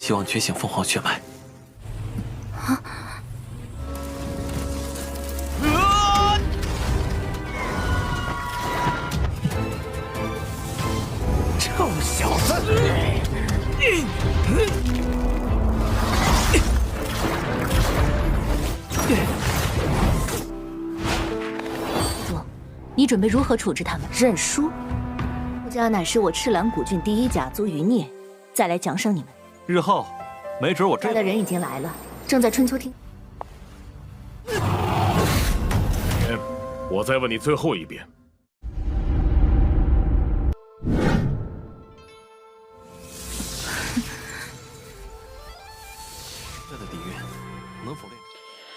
希望觉醒凤凰血脉。臭小子！主，你准备如何处置他们？认输？顾家乃是我赤蓝古郡第一甲族余孽，再来奖赏你们。日后，没准我来的人已经来了，正在春秋厅。我再问你最后一遍。这的底蕴能否练？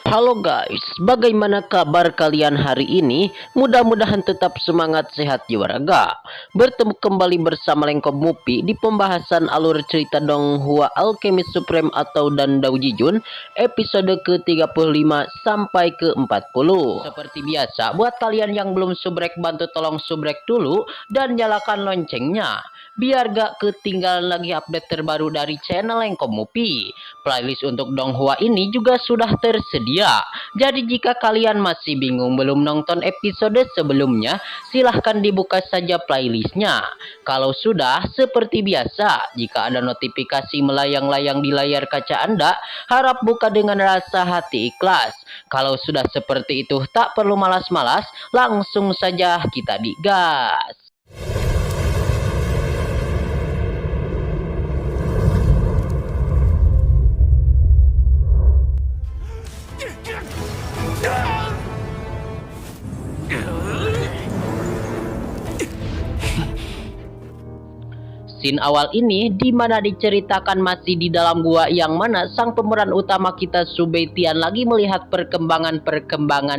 Halo guys, bagaimana kabar kalian hari ini? Mudah-mudahan tetap semangat, sehat jiwa raga. Bertemu kembali bersama Lengkop Mupi di pembahasan alur cerita Donghua Alchemist Supreme atau Dan Dao Jijun episode ke-35 sampai ke-40. Seperti biasa, buat kalian yang belum subrek, bantu tolong subrek dulu dan nyalakan loncengnya biar gak ketinggalan lagi update terbaru dari channel Lengkop Mupi. Playlist untuk Donghua ini juga sudah tersedia. Jadi jika kalian masih bingung belum nonton episode sebelumnya, silahkan dibuka saja playlistnya. Kalau sudah, seperti biasa, jika ada notifikasi melayang-layang di layar kaca Anda, harap buka dengan rasa hati ikhlas. Kalau sudah seperti itu, tak perlu malas-malas, langsung saja kita digas. Scene awal ini dimana diceritakan masih di dalam gua yang mana sang pemeran utama kita Subei Tian lagi melihat perkembangan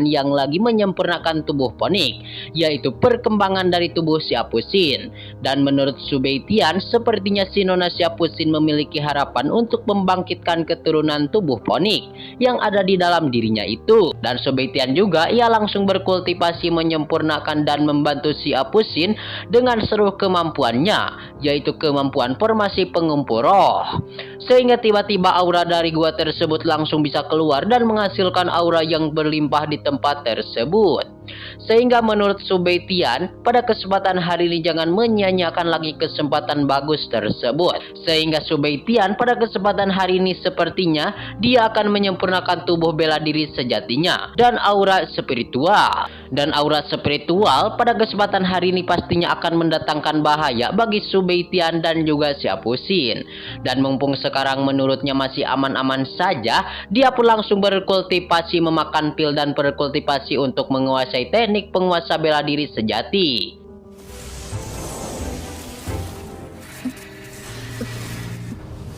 yang lagi menyempurnakan tubuh Ponik, yaitu perkembangan dari tubuh Siapusin. Dan menurut Subei Tian, sepertinya si Nona Siapusin memiliki harapan untuk membangkitkan keturunan tubuh Ponik yang ada di dalam dirinya itu. Dan Subei Tian juga ia langsung berkultivasi menyempurnakan dan membantu Siapusin dengan seluruh kemampuannya, yaitu kemampuan formasi pengumpul roh, sehingga tiba-tiba aura dari gua tersebut langsung bisa keluar dan menghasilkan aura yang berlimpah di tempat tersebut. Sehingga menurut Subei Tian, pada kesempatan hari ini jangan menyia-nyiakan lagi kesempatan bagus tersebut. Sehingga Subei Tian pada kesempatan hari ini sepertinya dia akan menyempurnakan tubuh bela diri sejatinya dan aura spiritual. Dan aura spiritual pada kesempatan hari ini pastinya akan mendatangkan bahaya bagi Subei Tian dan juga Siapusin. Dan mumpung sekarang menurutnya masih aman-aman saja, dia pun langsung berkultivasi memakan pil dan berkultivasi untuk menguasai teknik penguasa bela diri sejati.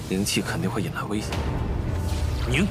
灵气肯定会引来危险。宁，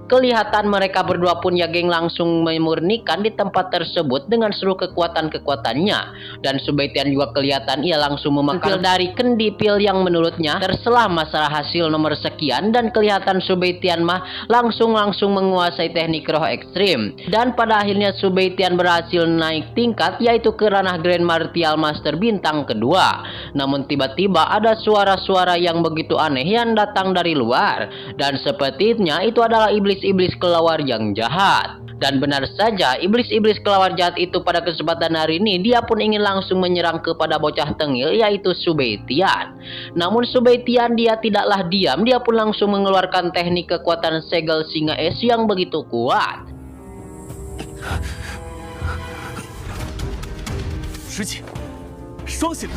Kelihatan mereka berdua pun ya geng langsung memurnikan di tempat tersebut dengan seluruh kekuatan-kekuatannya. Dan Subei Tian juga kelihatan ia langsung memakan pil dari kendi pil yang menurutnya terselah masalah hasil nomor sekian. Dan kelihatan Subei Tian mah langsung menguasai teknik roh ekstrim. Dan pada akhirnya Subei Tian berhasil naik tingkat, yaitu ke ranah Grand Martial Master bintang kedua. Namun tiba-tiba ada suara-suara yang begitu aneh yang datang dari luar. Dan sepertinya itu adalah iblis kelawar yang jahat. Dan benar saja, iblis-iblis kelawar jahat itu pada kesempatan hari ini dia pun ingin langsung menyerang kepada bocah tengil, yaitu Subei Tian. Namun Subei Tian dia tidaklah diam, dia pun langsung mengeluarkan teknik kekuatan segel singa es yang begitu kuat. 师姐，双血。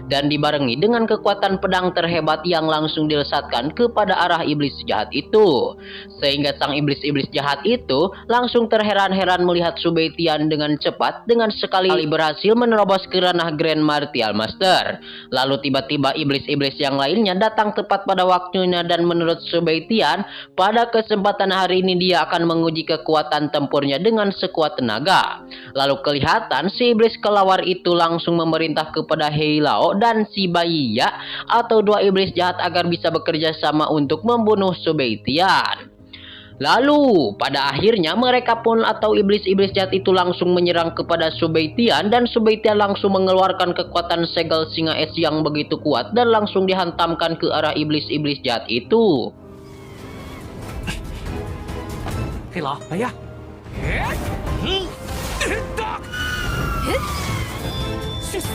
Dan dibarengi dengan kekuatan pedang terhebat yang langsung dilesatkan kepada arah iblis jahat itu. Sehingga sang iblis-iblis jahat itu langsung terheran-heran melihat Subei Tian dengan cepat, dengan sekali berhasil menerobos ke ranah Grand Martial Master. Lalu tiba-tiba iblis-iblis yang lainnya datang tepat pada waktunya, dan menurut Subei Tian, pada kesempatan hari ini dia akan menguji kekuatan tempurnya dengan sekuat tenaga. Lalu kelihatan si iblis kelawar itu langsung memerintah kepada Heilao dan si Baiya atau dua iblis jahat agar bisa bekerja sama untuk membunuh Subei Tian. Lalu pada akhirnya mereka pun atau iblis-iblis jahat itu langsung menyerang kepada Subaitian, dan Subaitian langsung mengeluarkan kekuatan segel singa es yang begitu kuat dan langsung dihantamkan ke arah iblis-iblis jahat itu. 黑老，来呀！ 去死！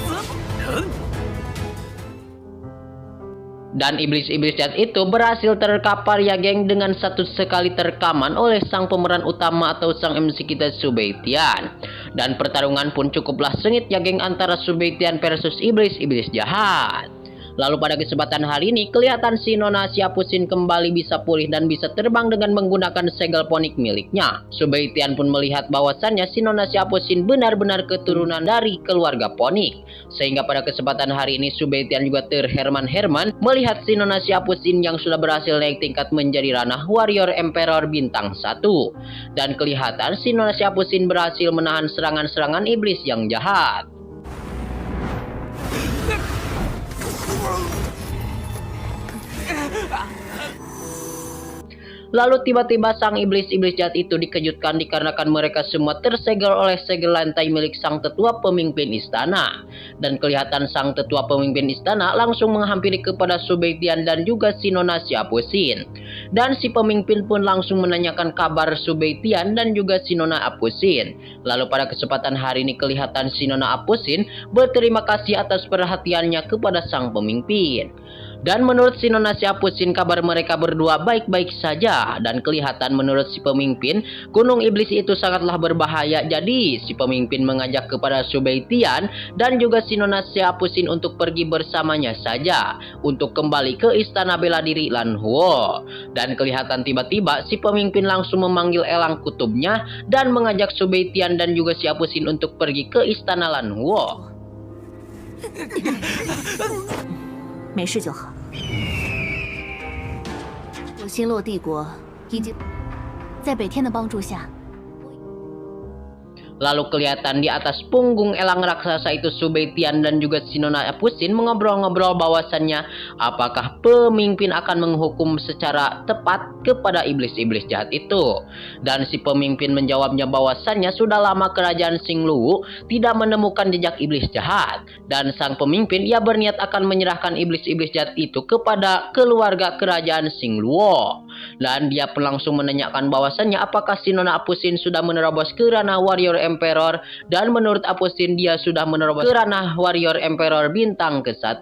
Dan iblis-iblis jahat itu berhasil terkapar ya geng, dengan satu sekali terkaman oleh sang pemeran utama atau sang MC kita Subaitian. Dan pertarungan pun cukuplah sengit ya geng antara Subaitian versus iblis-iblis jahat. Lalu pada kesempatan hari ini kelihatan si Nona Siapusin kembali bisa pulih dan bisa terbang dengan menggunakan segel ponik miliknya. Subaitian pun melihat bahwasannya si Nona Siapusin benar-benar keturunan dari keluarga ponik. Sehingga pada kesempatan hari ini Subaitian juga terherman-herman melihat si Nona Siapusin yang sudah berhasil naik tingkat menjadi ranah Warrior Emperor bintang 1. Dan kelihatan si Nona Siapusin berhasil menahan serangan-serangan iblis yang jahat. Lalu tiba-tiba sang iblis-iblis jahat itu dikejutkan dikarenakan mereka semua tersegel oleh segel lantai milik sang tetua pemimpin istana. Dan kelihatan sang tetua pemimpin istana langsung menghampiri kepada Subaitian dan juga si Nona Siapusin. Dan si pemimpin pun langsung menanyakan kabar Subaitian dan juga si Nona Apusin. Lalu pada kesempatan hari ini kelihatan si Nona Apusin berterima kasih atas perhatiannya kepada sang pemimpin. Dan menurut si Nona Siapusin kabar mereka berdua baik-baik saja. Dan kelihatan menurut si pemimpin gunung iblis itu sangatlah berbahaya. Jadi si pemimpin mengajak kepada Subaitian dan juga si Nona Siapusin untuk pergi bersamanya saja untuk kembali ke istana bela diri Lanhuo. Dan kelihatan tiba-tiba si pemimpin langsung memanggil elang kutubnya dan mengajak Subaitian dan juga Siapusin untuk pergi ke istana Lanhuo. 没事就好。我星落帝国已经在北天的帮助下。 Lalu kelihatan di atas punggung elang raksasa itu Subaitian dan juga si Nona Apusin mengobrol-ngobrol bahwasannya apakah pemimpin akan menghukum secara tepat kepada iblis-iblis jahat itu. Dan si pemimpin menjawabnya bahwasannya sudah lama kerajaan Xingluo tidak menemukan jejak iblis jahat. Dan sang pemimpin ia berniat akan menyerahkan iblis-iblis jahat itu kepada keluarga kerajaan Xingluo. Dan dia pun langsung menanyakan bahwasannya apakah si Nona Apusin sudah menerobos ke ranah Warrior Emperor, dan menurut Apusin dia sudah menerobos ke ranah Warrior Emperor bintang ke-1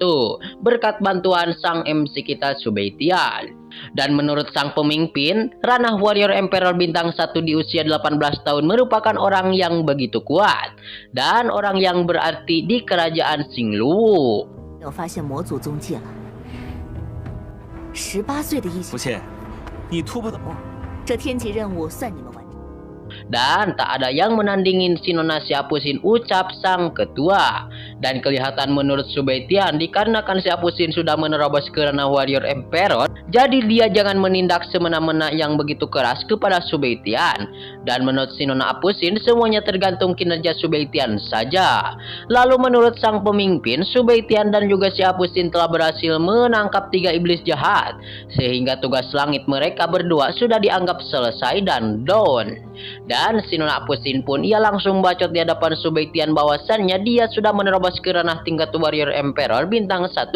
berkat bantuan sang MC kita Subaitian. Dan menurut sang pemimpin, ranah Warrior Emperor bintang 1 di usia 18 tahun merupakan orang yang begitu kuat dan orang yang berarti di kerajaan Xingluo. 有发现魔族踪迹了。18岁的异形，不信，你突破的这天级任务算你们完成。 Dan tak ada yang menandingin si Nona Siapusin, ucap sang ketua. Dan kelihatan menurut Subaitian dikarenakan Siapusin sudah menerobos ke ranah Warrior Emperor, jadi dia jangan menindak semena-mena yang begitu keras kepada Subaitian. Dan menurut si Nona Apusin semuanya tergantung kinerja Subaitian saja. Lalu menurut sang pemimpin, Subaitian dan juga Siapusin telah berhasil menangkap 3 iblis jahat, sehingga tugas langit mereka berdua sudah dianggap selesai dan down. Dan si Nona Apusin pun ia langsung bacot di hadapan Subaitian bahwasannya dia sudah menerobos ke ranah tingkat Warrior Emperor bintang 1.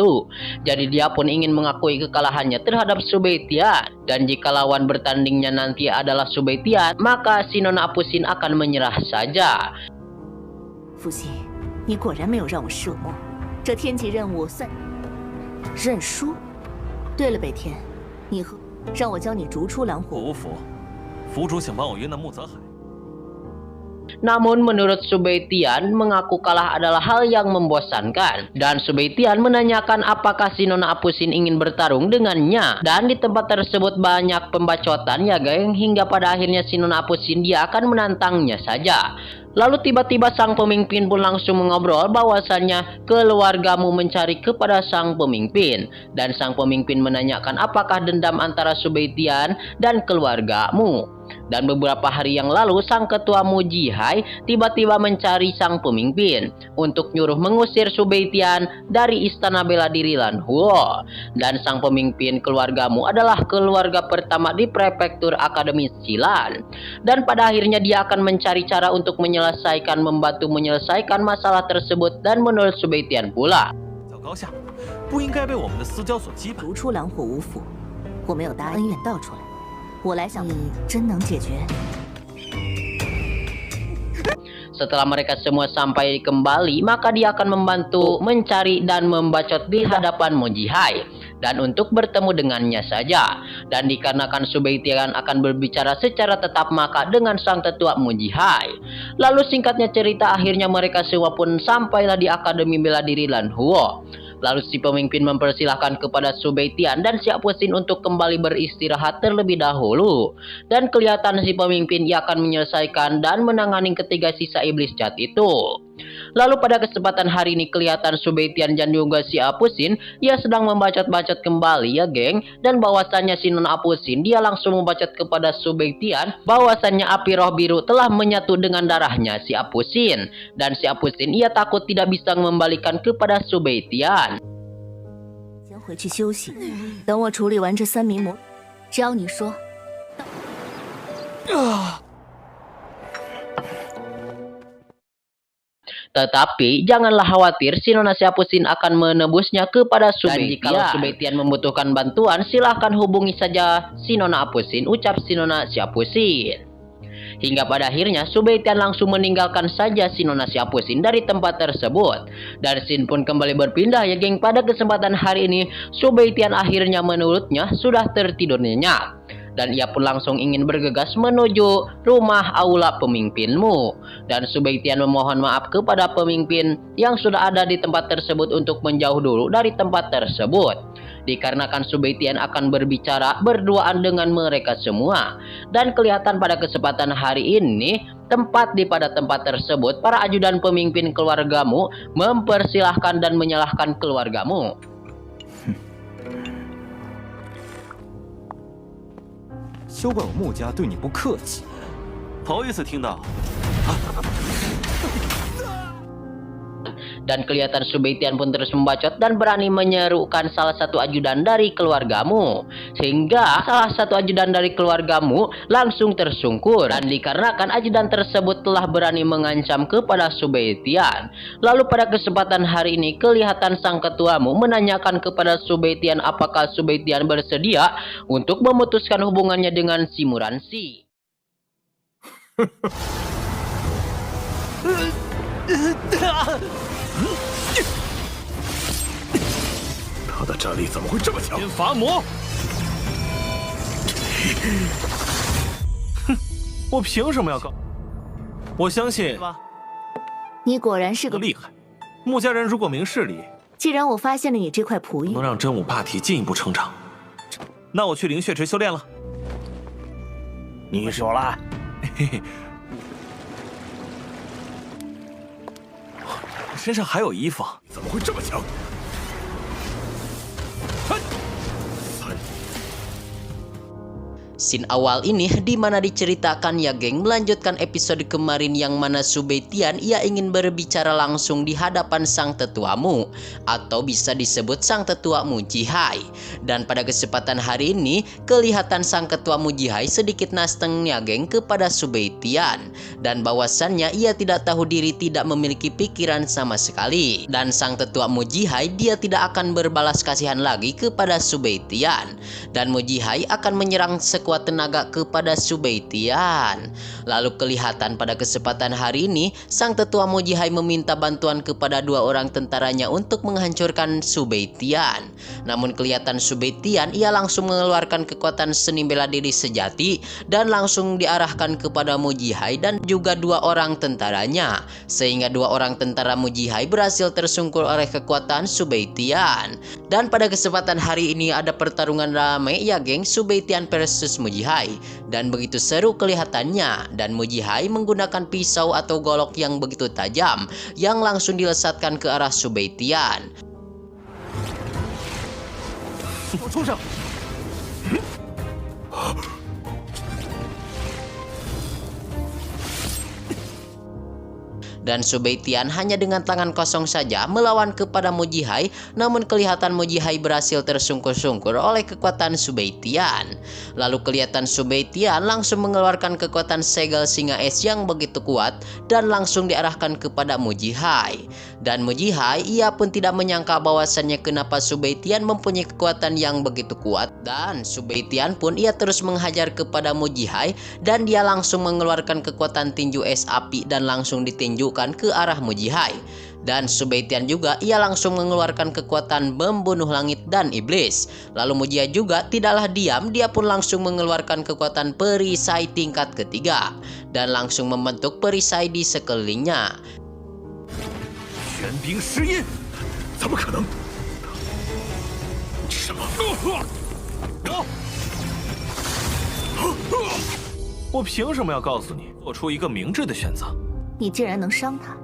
Jadi dia pun ingin mengakui kekalahannya terhadap Subaitian. Dan jika lawan bertandingnya nanti adalah Subaitian, maka si Nona Apusin akan menyerah saja. 父亲，你果然没有让我失望。这天级任务算认输。对了，北天，你和让我教你逐出蓝火。我无福，府主想帮我约那穆泽海。 Namun menurut Subaitian, mengaku kalah adalah hal yang membosankan. Dan Subaitian menanyakan apakah si Nona Apusin ingin bertarung dengannya. Dan di tempat tersebut banyak pembacotan ya geng, hingga pada akhirnya si Nona Apusin dia akan menantangnya saja. Lalu tiba-tiba sang pemimpin pun langsung mengobrol bahwasannya keluargamu mencari kepada sang pemimpin. Dan sang pemimpin menanyakan apakah dendam antara Subaitian dan keluargamu. Dan beberapa hari yang lalu sang ketua Mujihai tiba-tiba mencari sang pemimpin untuk nyuruh mengusir Subeitian dari istana bela diri Lanhuo. Dan sang pemimpin keluargamu adalah keluarga pertama di prefektur Akademi Silan. Dan pada akhirnya dia akan mencari cara untuk membantu menyelesaikan masalah tersebut. Dan menurut Subeitian pula, 高下不应该被我们的私交所羁绊。逐出狼火五府，我没有答恩怨道出来，我来想，你真能解决？ Setelah mereka semua sampai kembali, maka dia akan membantu mencari dan membacot di hadapan Mujihai dan untuk bertemu dengannya saja. Dan dikarenakan Subeitian akan berbicara secara tetap maka dengan sang tetua Mujihai. Lalu singkatnya cerita, akhirnya mereka semua pun sampailah di Akademi Bela Diri Lanhuo. Lalu si pemimpin mempersilahkan kepada Subeitian dan Siapusin untuk kembali beristirahat terlebih dahulu. Dan kelihatan si pemimpin ia akan menyelesaikan dan menangani ketiga sisa iblis jahat itu. Lalu pada kesempatan hari ini kelihatan Subeitian dan juga Siapusin ia sedang membacot-bacot kembali ya geng. Dan bahwasannya si non Apusin dia langsung membacot kepada Subeitian bahwasannya api roh biru telah menyatu dengan darahnya si Apusin. Dan si Apusin ia takut tidak bisa mengembalikan kepada Subeitian. 先回去休息，等我处理完这3名魔，只要你说。 Tetapi janganlah khawatir, si Nona Siapusin akan menebusnya kepada Subeitian. Dan jika Subeitian membutuhkan bantuan, silahkan hubungi saja si Nona Apusin, ucap si Nona Siapusin. Hingga pada akhirnya Subeitian langsung meninggalkan saja si Nona Siapusin dari tempat tersebut. Dan scene pun kembali berpindah ya geng. Pada kesempatan hari ini Subeitian akhirnya menurutnya sudah tertidur nyenyak. Dan ia pun langsung ingin bergegas menuju rumah aula pemimpinmu. Dan Subeitian memohon maaf kepada pemimpin yang sudah ada di tempat tersebut untuk menjauh dulu dari tempat tersebut. Dikarenakan Subeitian akan berbicara berduaan dengan mereka semua. Dan kelihatan pada kesempatan hari ini pada tempat tersebut para ajudan pemimpin keluargamu mempersilahkan dan menyalahkan keluargamu. 休怪我穆家对你不客气。头一次听到。 Dan kelihatan Subeitian pun terus membacot dan berani menyerukan salah satu ajudan dari keluargamu. Sehingga salah satu ajudan dari keluargamu langsung tersungkur. Dan dikarenakan ajudan tersebut telah berani mengancam kepada Subeitian. Lalu pada kesempatan hari ini kelihatan sang ketuamu menanyakan kepada Subeitian apakah Subeitian bersedia untuk memutuskan hubungannya dengan si Muransi. 他的战力怎么会这么强？天罚魔！哼，我凭什么要告？我相信吧，你果然是个厉害。穆家人如果明事理，既然我发现了你这块璞玉，能让真武霸体进一步成长，那我去灵血池修炼了。你说了，嘿嘿。 身上还有衣服，怎么会这么强？ Scene awal ini dimana diceritakan ya geng melanjutkan episode kemarin yang mana Subeitian ia ingin berbicara langsung di hadapan sang tetuamu atau bisa disebut sang tetua Mujihai. Dan pada kesempatan hari ini kelihatan sang ketua Mujihai sedikit nasteng ya geng kepada Subeitian dan bahwasannya ia tidak tahu diri, tidak memiliki pikiran sama sekali. Dan sang tetua Mujihai dia tidak akan berbalas kasihan lagi kepada Subeitian dan Mujihai akan menyerang sekuat tenaga kepada Subeitian. Lalu kelihatan pada kesempatan hari ini sang tetua Mujihai meminta bantuan kepada 2 orang tentaranya untuk menghancurkan Subeitian. Namun kelihatan Subeitian ia langsung mengeluarkan kekuatan seni bela diri sejati dan langsung diarahkan kepada Mujihai dan juga 2 orang tentaranya, sehingga 2 orang tentara Mujihai berhasil tersungkur oleh kekuatan Subeitian. Dan pada kesempatan hari ini ada pertarungan ramai ya geng, Subeitian versus Mujihai, dan begitu seru kelihatannya. Dan Mujihai menggunakan pisau atau golok yang begitu tajam yang langsung dilesatkan ke arah Subeitian. dan Subeitian hanya dengan tangan kosong saja melawan kepada Mujihai, namun kelihatan Mujihai berhasil tersungkur-sungkur oleh kekuatan Subeitian. Lalu kelihatan Subeitian langsung mengeluarkan kekuatan segel singa es yang begitu kuat dan langsung diarahkan kepada Mujihai. Dan Mujihai ia pun tidak menyangka bahwasannya kenapa Subeitian mempunyai kekuatan yang begitu kuat, dan Subeitian pun ia terus menghajar kepada Mujihai dan dia langsung mengeluarkan kekuatan tinju es api dan langsung ditinjukan ke arah Mujihai. Dan Subeitian juga ia langsung mengeluarkan kekuatan membunuh langit dan iblis. Lalu Mujihai juga tidaklah diam, dia pun langsung mengeluarkan kekuatan perisai tingkat ketiga dan langsung membentuk perisai di sekelilingnya. 玄冰石印，怎么可能？什么？我凭什么要告诉你做出一个明智的选择？你竟然能伤他！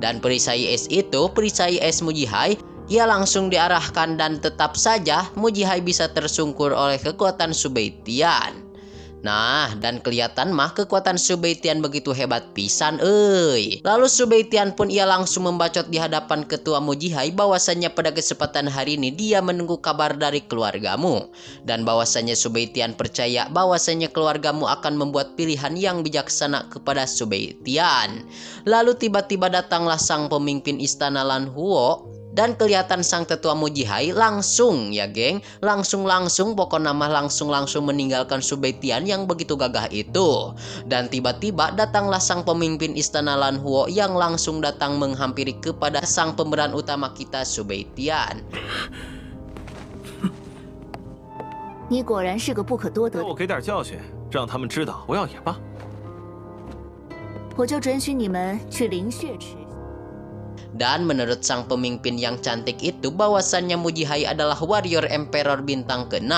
Dan perisai es itu, perisai es Mujihai, ia langsung diarahkan dan tetap saja Mujihai bisa tersungkur oleh kekuatan Subeitian. Nah, dan kelihatan mah kekuatan Subeitian begitu hebat pisan euy. Lalu Subeitian pun ia langsung membacot di hadapan ketua Mujihai bahwasannya pada kesempatan hari ini dia menunggu kabar dari keluargamu, dan bahwasannya Subeitian percaya bahwasannya keluargamu akan membuat pilihan yang bijaksana kepada Subeitian. Lalu tiba-tiba datanglah sang pemimpin istana Lan Huo. Dan kelihatan sang tetua Mujihai langsung ya geng, langsung pokoknya mah langsung meninggalkan Subeitian yang begitu gagah itu. Dan tiba-tiba datanglah sang pemimpin istana Lan Huo yang langsung datang menghampiri kepada sang pemeran utama kita Subeitian. 你果然是个不可多得的。我给点教训，让他们知道不要也罢。我就准许你们去灵血池。 Dan menurut sang pemimpin yang cantik itu bahwasannya Mujihai adalah warrior emperor bintang ke-6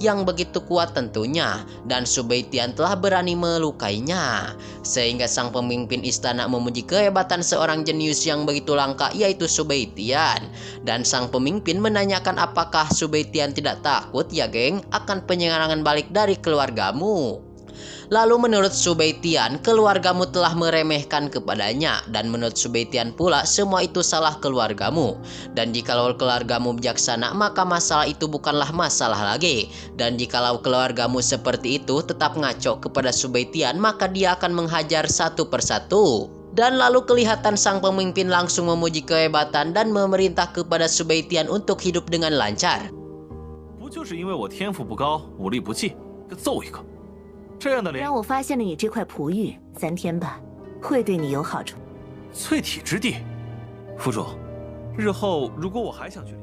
yang begitu kuat tentunya, dan Subeitian telah berani melukainya. Sehingga sang pemimpin istana memuji kehebatan seorang jenius yang begitu langka yaitu Subeitian. Dan sang pemimpin menanyakan apakah Subeitian tidak takut ya geng akan penyerangan balik dari keluargamu. Lalu menurut Subeitian, keluargamu telah meremehkan kepadanya, dan menurut Subeitian pula semua itu salah keluargamu. Dan jikalau keluargamu bijaksana, maka masalah itu bukanlah masalah lagi. Dan jikalau keluargamu seperti itu tetap ngaco kepada Subeitian, maka dia akan menghajar satu persatu. Dan lalu kelihatan sang pemimpin langsung memuji kehebatan dan memerintah kepada Subeitian untuk hidup dengan lancar. 不就是因为我天赋不高，武力不济，揍一个。 这样的脸，让我发现了你这块璞玉，3天吧，会对你有好处。淬体之地，府主，日后如果我还想去。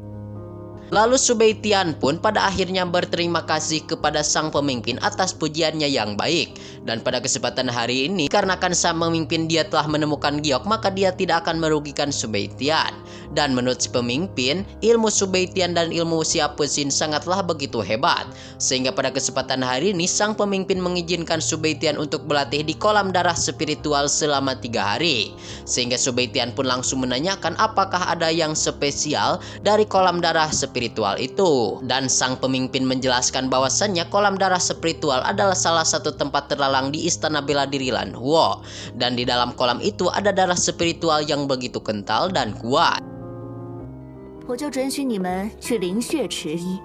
Lalu Subeitian pun pada akhirnya berterima kasih kepada sang pemimpin atas pujiannya yang baik. Dan pada kesempatan hari ini, karenakan sang pemimpin dia telah menemukan giok, maka dia tidak akan merugikan Subeitian. Dan menurut si pemimpin, ilmu Subeitian dan ilmu Siapusin sangatlah begitu hebat. Sehingga pada kesempatan hari ini, sang pemimpin mengizinkan Subeitian untuk berlatih di kolam darah spiritual selama 3 hari. Sehingga Subeitian pun langsung menanyakan apakah ada yang spesial dari kolam darah spiritual itu. Dan sang pemimpin menjelaskan bahwasannya kolam darah spiritual adalah salah satu tempat terlalang di istana bela diri Lan Huo. Dan di dalam kolam itu ada darah spiritual yang begitu kental dan kuat. 我就准许你们去灵血池一，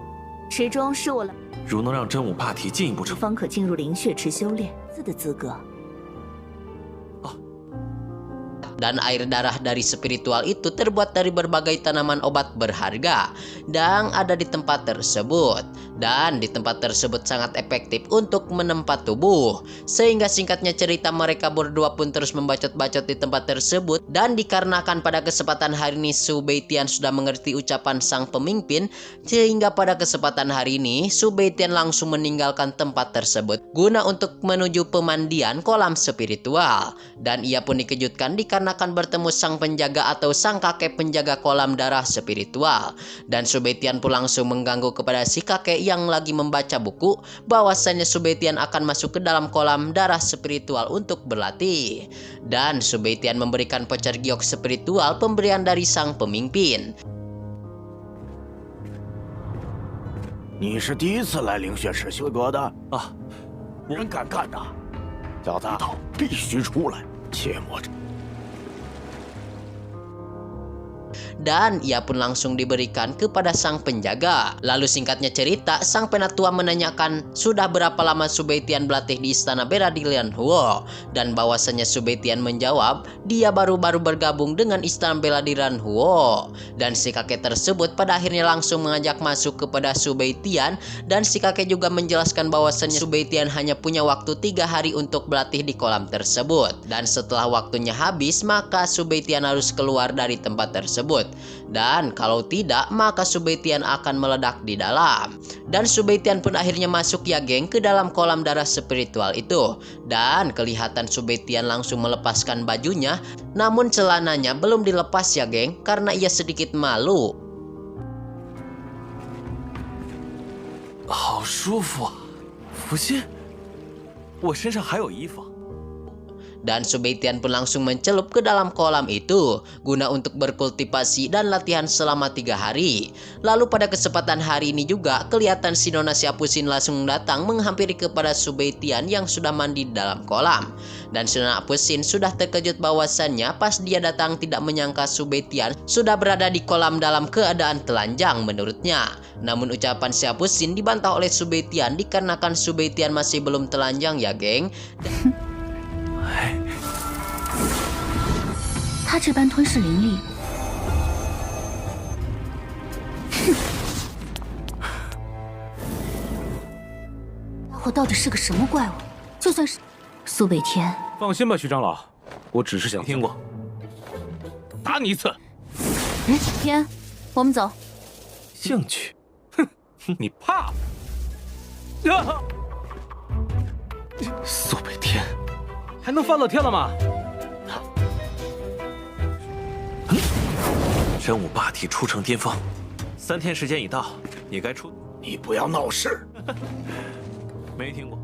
池中是我如能让真武霸体进一步成，方可进入灵血池修炼的资格。 Dan air darah dari spiritual itu terbuat dari berbagai tanaman obat berharga yang ada di tempat tersebut. Dan di tempat tersebut sangat efektif untuk menempa tubuh. Sehingga singkatnya cerita mereka berdua pun terus membacot-bacot di tempat tersebut. Dan dikarenakan pada kesempatan hari ini Subeitian sudah mengerti ucapan sang pemimpin, sehingga pada kesempatan hari ini Subeitian langsung meninggalkan tempat tersebut guna untuk menuju pemandian kolam spiritual. Dan ia pun dikejutkan dikarenakan bertemu sang penjaga atau sang kakek penjaga kolam darah spiritual. Dan Subeitian pun langsung mengganggu kepada si kakek yang lagi membaca buku bahwasannya Subeitian akan masuk ke dalam kolam darah spiritual untuk berlatih. Dan Subeitian memberikan voucher giok spiritual pemberian dari sang pemimpin. 你是第一次来灵血池修阁的啊？人敢干的，小子必须出来，切莫着。dan ia pun langsung diberikan kepada sang penjaga. Lalu singkatnya cerita, sang penatua menanyakan sudah berapa lama Subei-Tian berlatih di istana bela diri Lanhuo, dan bahwasannya Subei-Tian menjawab dia baru-baru bergabung dengan istana bela diri Lanhuo. Dan si kakek tersebut pada akhirnya langsung mengajak masuk kepada Subei-Tian, dan si kakek juga menjelaskan bahwasannya Subei-Tian hanya punya waktu 3 hari untuk berlatih di kolam tersebut, dan setelah waktunya habis maka Subei-Tian harus keluar dari tempat tersebut, dan kalau tidak maka Subei-Tian akan meledak di dalam. Dan Subei-Tian pun akhirnya masuk ya geng ke dalam kolam darah spiritual itu, dan kelihatan Subei-Tian langsung melepaskan bajunya, namun celananya belum dilepas ya geng karena ia sedikit malu. 好舒服啊，福星，我身上还有衣服。 Dan Subei-Tian pun langsung mencelup ke dalam kolam itu guna untuk berkultivasi dan latihan selama 3 hari. Lalu pada kesempatan hari ini juga kelihatan si Nona Siapusin langsung datang menghampiri kepada Subei-Tian yang sudah mandi di dalam kolam. Dan si Nona Siapusin sudah terkejut bahwasannya pas dia datang tidak menyangka Subei-Tian sudah berada di kolam dalam keadaan telanjang menurutnya. Namun ucapan Siapusin dibantah oleh Subei-Tian dikarenakan Subei-Tian masih belum telanjang ya geng. 他这般吞噬灵力，家伙到底是个什么怪物？就算是苏北天， 放心吧，徐长老，我只是想听过，打你一次。天，我们走。兴趣。 你怕？苏北天， 还能翻到天了吗？ 真武霸体初成巅峰，3天时间已到，你该出。你不要闹事。没听过。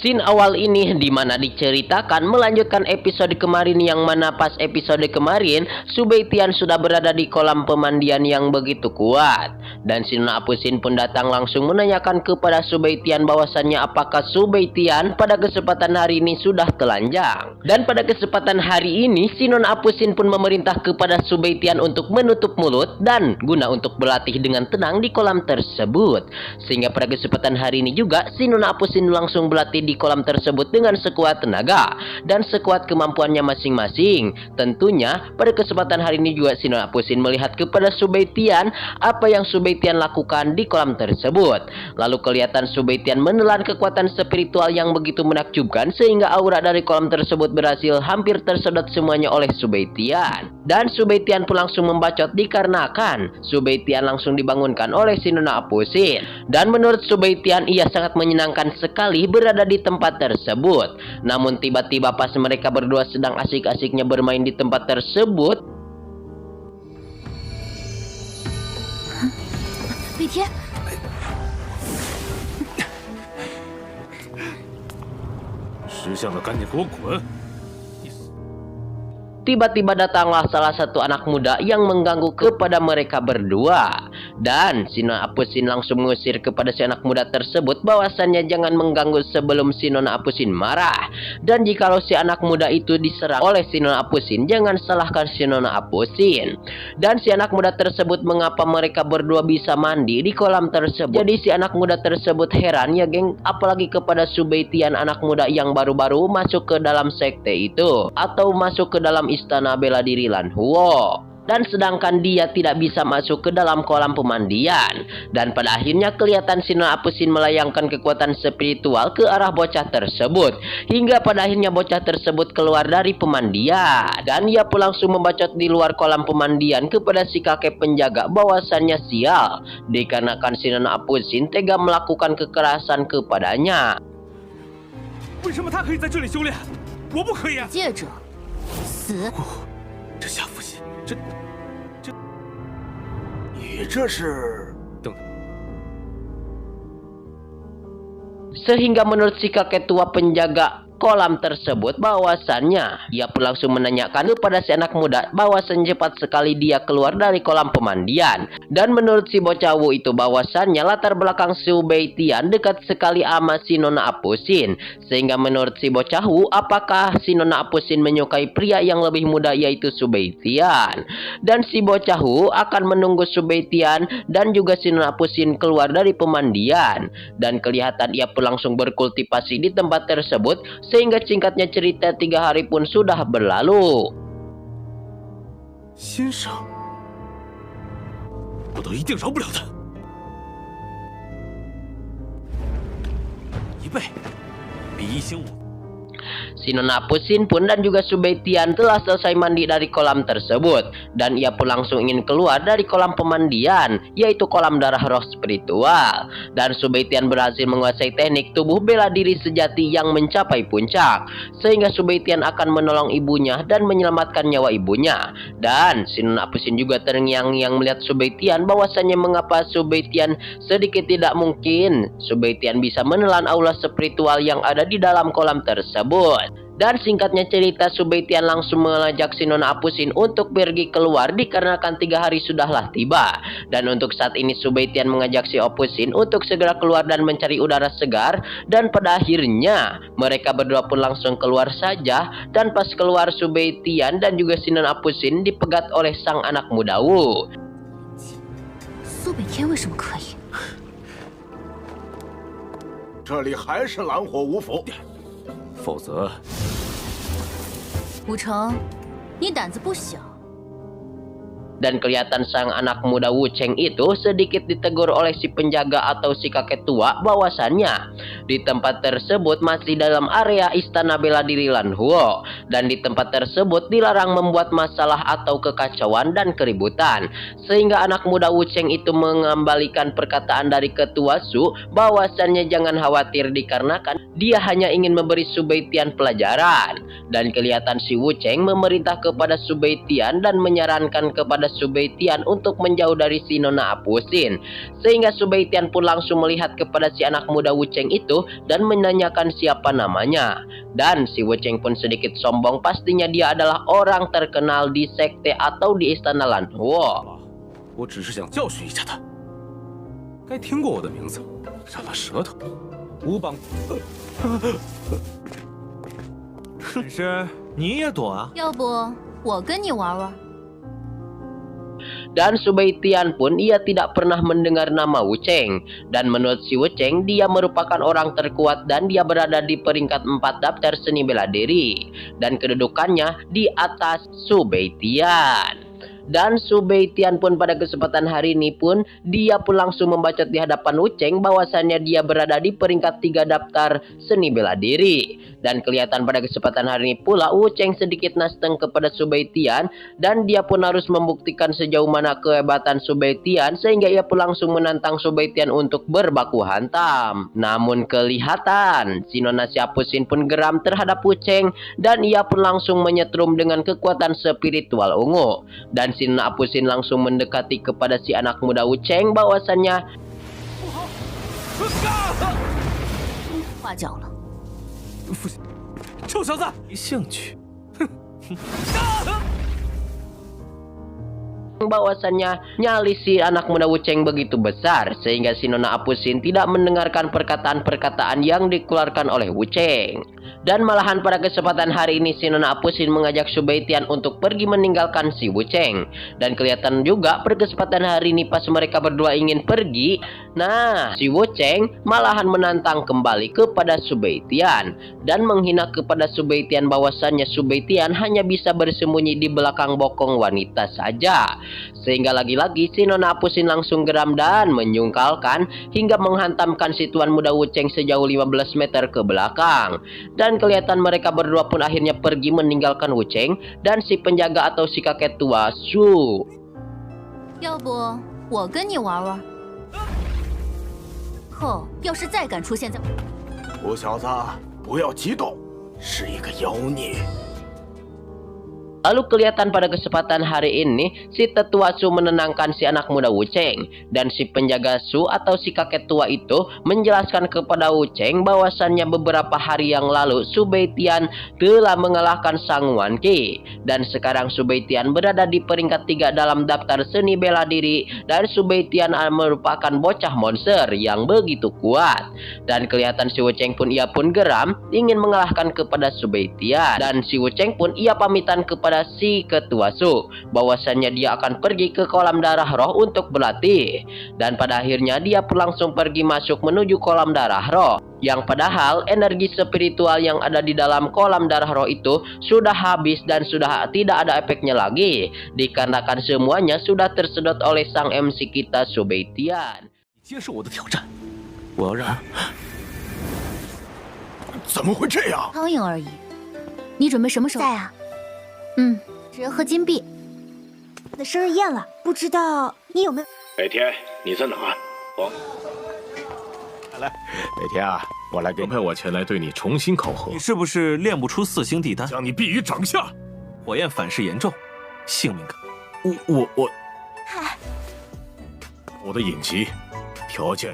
Scene awal ini dimana diceritakan melanjutkan episode kemarin, yang mana pas episode kemarin Subei-Tian sudah berada di kolam pemandian yang begitu kuat, dan si Nona Apusin pun datang langsung menanyakan kepada Subei-Tian bahwasannya apakah Subei-Tian pada kesempatan hari ini sudah telanjang. Dan pada kesempatan hari ini si Nona Apusin pun memerintah kepada Subei-Tian untuk menutup mulut dan guna untuk berlatih dengan tenang di kolam tersebut. Sehingga pada kesempatan hari ini juga si Nona Apusin langsung berlatih di kolam tersebut dengan sekuat tenaga dan sekuat kemampuannya masing-masing. Tentunya pada kesempatan hari ini juga si Nona Apusin melihat kepada Subei-Tian apa yang Subei-Tian lakukan di kolam tersebut. Lalu kelihatan Subei-Tian menelan kekuatan spiritual yang begitu menakjubkan sehingga aura dari kolam tersebut berhasil hampir tersedot semuanya oleh Subei-Tian. Dan Subei-Tian pun langsung membacot dikarenakan Subei-Tian langsung dibangunkan oleh si Nona Apusin. Dan menurut Subei-Tian ia sangat menyenangkan sekali berada di tempat tersebut. Namun tiba-tiba pas mereka berdua sedang asik-asiknya bermain di tempat tersebut, 北天， 识相的赶紧给我滚！ tiba-tiba datanglah salah satu anak muda yang mengganggu kepada mereka berdua. Dan si Nona Apusin langsung mengusir kepada si anak muda tersebut bahwasannya jangan mengganggu sebelum si Nona Apusin marah. Dan jikalau si anak muda itu diserang oleh si Nona Apusin, jangan salahkan si Nona Apusin. Dan si anak muda tersebut mengapa mereka berdua bisa mandi di kolam tersebut. Jadi si anak muda tersebut heran ya geng, apalagi kepada Subei-Tian, anak muda yang baru-baru masuk ke dalam sekte itu atau masuk ke dalam istana bela diri Lanhuo. Dan sedangkan dia tidak bisa masuk ke dalam kolam pemandian. Dan pada akhirnya kelihatan si Nona Apusin melayangkan kekuatan spiritual ke arah bocah tersebut, hingga pada akhirnya bocah tersebut keluar dari pemandian. Dan ia pun langsung membacot di luar kolam pemandian kepada si kakek penjaga bahwasannya sial dikarenakan si Nona Apusin tega melakukan kekerasan kepadanya. 为什么他可以在这里修炼，我不可以啊？ 借着死。 这夏福信，你这是？ Sehingga menurut si kakek tua penjaga kolam tersebut bahwasannya ia pun langsung menanyakan kepada si anak muda bahwasan cepat sekali dia keluar dari kolam pemandian. Dan menurut si bocah Wu itu bahwasannya latar belakang Subei Tian dekat sekali sama si Nona Apusin. Sehingga menurut si bocah Wu, apakah si Nona Apusin menyukai pria yang lebih muda yaitu Subei Tian. Dan si bocah Wu akan menunggu Subei Tian dan juga si Nona Apusin keluar dari pemandian. Dan kelihatan ia pun langsung berkultivasi di tempat tersebut, sehingga singkatnya cerita 3 hari pun sudah berlalu. 先生，不得一定饶不了他。1倍，比1星5。 Si Nona Apusin pun dan juga Subei Tian telah selesai mandi dari kolam tersebut. Dan ia pun langsung ingin keluar dari kolam pemandian, yaitu kolam darah roh spiritual. Dan Subei Tian berhasil menguasai teknik tubuh bela diri sejati yang mencapai puncak. Sehingga Subei Tian akan menolong ibunya dan menyelamatkan nyawa ibunya. Dan si Nona Apusin juga terngiang-ngiang melihat Subei Tian bahwasannya mengapa Subei Tian sedikit tidak mungkin Subei Tian bisa menelan aula spiritual yang ada di dalam kolam tersebut. Dan singkatnya cerita, Subei Tian langsung mengajak si Nona Apusin untuk pergi keluar dikarenakan 3 hari sudahlah tiba. Dan untuk saat ini Subei Tian mengajak si Apusin untuk segera keluar dan mencari udara segar. Dan pada akhirnya mereka berdua pun langsung keluar saja. Dan pas keluar Subei Tian dan juga si Nona Apusin dipegat oleh sang anak muda Wu. 苏北天为什么可以？这里还是蓝火无府，否则武成，你胆子不小。 Dan kelihatan sang anak muda Wu Cheng itu sedikit ditegur oleh si penjaga atau si kakek tua bahwasannya di tempat tersebut masih dalam area istana bela diri Lan Huo. Dan di tempat tersebut dilarang membuat masalah atau kekacauan dan keributan. Sehingga anak muda Wu Cheng itu mengembalikan perkataan dari ketua Su bahwasannya jangan khawatir dikarenakan dia hanya ingin memberi Subei Tian pelajaran. Dan kelihatan si Wu Cheng memerintah kepada Subei Tian dan menyarankan kepada Subei Tian untuk menjauh dari si Nona Apusin. Sehingga Subei Tian pun langsung melihat kepada si anak muda Wu Cheng itu dan menanyakan siapa namanya. Dan si Wu Cheng pun sedikit sombong, pastinya dia adalah orang terkenal di sekte atau di istana Lan Huo. 我只是想教训一下他。该听过我的名字，染了舌头，无绑。本事你也躲啊？要不我跟你玩玩？ Dan Subei Tian pun ia tidak pernah mendengar nama Wu Cheng. Dan menurut si Wu Cheng, dia merupakan orang terkuat dan dia berada di peringkat 4 daftar seni bela diri. Dan kedudukannya di atas Subei Tian. Dan Subei Tian pun pada kesempatan hari ini pun dia pun langsung membacot di hadapan Wu Cheng bahwasannya dia berada di peringkat 3 daftar seni bela diri. Dan kelihatan pada kesempatan hari ini pula Wu Cheng sedikit nasteng kepada Subei Tian. Dan dia pun harus membuktikan sejauh mana kehebatan Subei Tian. Sehingga ia pun langsung menantang Subei Tian untuk berbaku hantam. Namun kelihatan si Nona Apusin pun geram terhadap Wu Cheng. Dan ia pun langsung menyetrum dengan kekuatan spiritual ungu. Dan si Nona Apusin langsung mendekati kepada si anak muda Wu Cheng bahwasannya 画脚了。 父亲，臭小子！ 没兴趣。 bahwasannya nyali si anak muda Wu Cheng begitu besar sehingga si Nona Apusin tidak mendengarkan perkataan-perkataan yang dikeluarkan oleh Wu Cheng. Dan malahan pada kesempatan hari ini si Nona Apusin mengajak Subei Tian untuk pergi meninggalkan si Wu Cheng. Dan kelihatan juga pada kesempatan hari ini pas mereka berdua ingin pergi, nah si Wu Cheng malahan menantang kembali kepada Subei Tian dan menghina kepada Subei Tian bahwasannya Subei Tian hanya bisa bersembunyi di belakang bokong wanita saja. Sehingga lagi-lagi si Nona Apusin langsung geram dan menyungkalkan hingga menghantamkan si tuan muda Wu Cheng sejauh 15 meter ke belakang. Dan kelihatan mereka berdua pun akhirnya pergi meninggalkan Wu Cheng dan si penjaga atau si kakek tua Su. 要不我跟你玩玩？后要是再敢出现在……吴小子，不要激动，是一个妖孽。Lalu kelihatan pada kesempatan hari ini si tetua Su menenangkan si anak muda Wu Cheng, dan si penjaga Su atau si kakek tua itu menjelaskan kepada Wu Cheng bahwasannya beberapa hari yang lalu Su Beitian telah mengalahkan Sang Wan Qi, dan sekarang Su Beitian berada di peringkat 3 dalam daftar seni bela diri, dan Su Beitian merupakan bocah monster yang begitu kuat. Dan kelihatan si Wu Cheng pun ia pun geram ingin mengalahkan kepada Su Beitian, dan si Wu Cheng pun ia pamitan kepada si ketua Su bahwasannya dia akan pergi ke kolam darah roh untuk berlatih, dan pada akhirnya dia pun langsung pergi masuk menuju kolam darah roh, yang padahal energi spiritual yang ada di dalam kolam darah roh itu sudah habis dan sudah tidak ada efeknya lagi dikarenakan semuanya sudah tersedot oleh sang MC kita Su Beitian. 接受我的挑战，我要让……怎么会这样？苍蝇而已，你准备什么时候？在啊，纸和金币。我的生日宴了，不知道你有没有？北天，你在哪？来，北天啊，我来给你派我前来对你重新考核你。是不是练不出4星地丹？将你毙于掌下。火焰反噬严重，性命可。我的隐疾条件。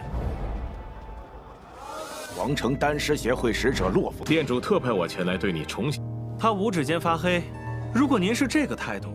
王城丹师协会使者洛夫，店主特派我前来对你重新。他无指间发黑，如果您是这个态度，